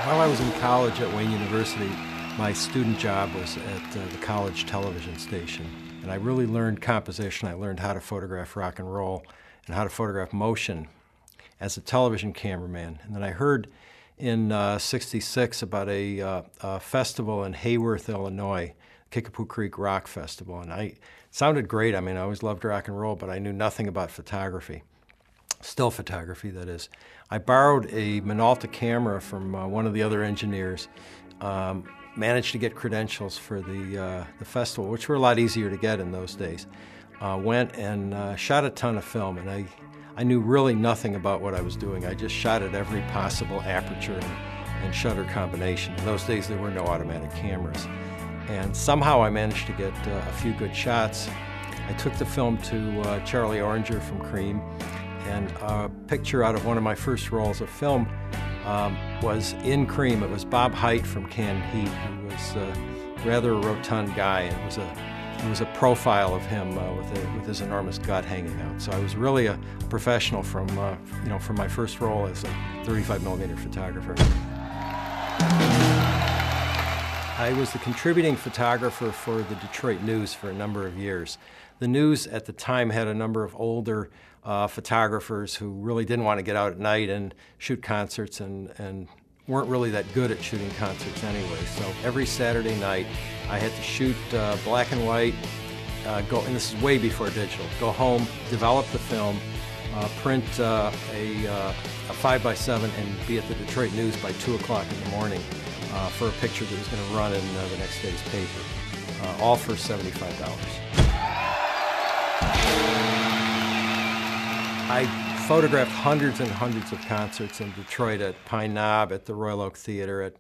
While I was in college at Wayne University, my student job was at the college television station. And I really learned composition. I learned how to photograph rock and roll and how to photograph motion as a television cameraman. And then I heard in '66 about a festival in Hayworth, Illinois, Kickapoo Creek Rock Festival. And it sounded great. I mean, I always loved rock and roll, but I knew nothing about photography. Still photography, that is. I borrowed a Minolta camera from one of the other engineers, managed to get credentials for the festival, which were a lot easier to get in those days. Went and shot a ton of film, and I knew really nothing about what I was doing. I just shot at every possible aperture and shutter combination. In those days, there were no automatic cameras. And somehow I managed to get a few good shots. I took the film to Charlie Oranger from Cream, and a picture out of one of my first rolls of film was in Cream. It was Bob Hite from Canned Heat, who was rather a rotund guy, and it was a profile of him with his enormous gut hanging out. So I was really a professional from my first role as a 35mm photographer. I was the contributing photographer for the Detroit News for a number of years. The News at the time had a number of older photographers who really didn't want to get out at night and shoot concerts and weren't really that good at shooting concerts anyway. So every Saturday night I had to shoot black and white, and this is way before digital, go home, develop the film, print a 5x7 and be at the Detroit News by 2 o'clock in the morning for a picture that was going to run in the next day's paper, all for $75. I photographed hundreds and hundreds of concerts in Detroit, at Pine Knob, at the Royal Oak Theater,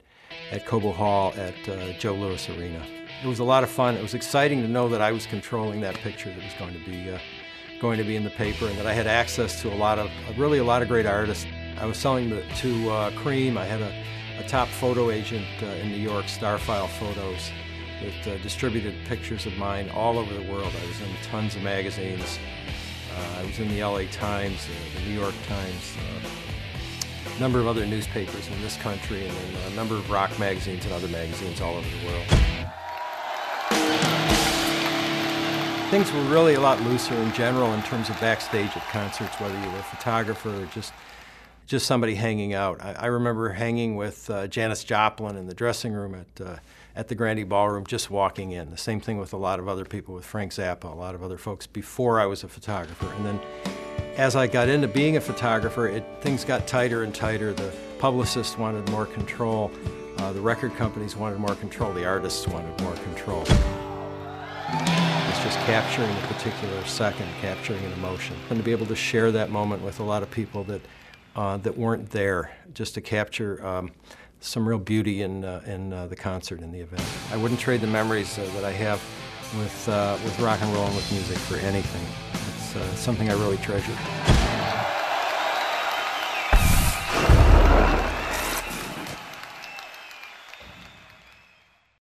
at Cobo Hall, at Joe Louis Arena. It was a lot of fun. It was exciting to know that I was controlling that picture that was going to be in the paper, and that I had access to really a lot of great artists. I was selling to Cream. I had a top photo agent in New York, Starfile Photos, that distributed pictures of mine all over the world. I was in tons of magazines. I was in the LA Times, the New York Times, a number of other newspapers in this country, and then a number of rock magazines and other magazines all over the world. Things were really a lot looser in general in terms of backstage at concerts, whether you were a photographer or just somebody hanging out. I remember hanging with Janis Joplin in the dressing room at the Grande Ballroom, just walking in. The same thing with a lot of other people, with Frank Zappa, a lot of other folks before I was a photographer. And then as I got into being a photographer, things got tighter and tighter. The publicists wanted more control. The record companies wanted more control. The artists wanted more control. It's just capturing a particular second, capturing an emotion. And to be able to share that moment with a lot of people that weren't there, just to capture some real beauty in the concert and the event. I wouldn't trade the memories that I have with rock and roll and with music for anything. It's something I really treasure.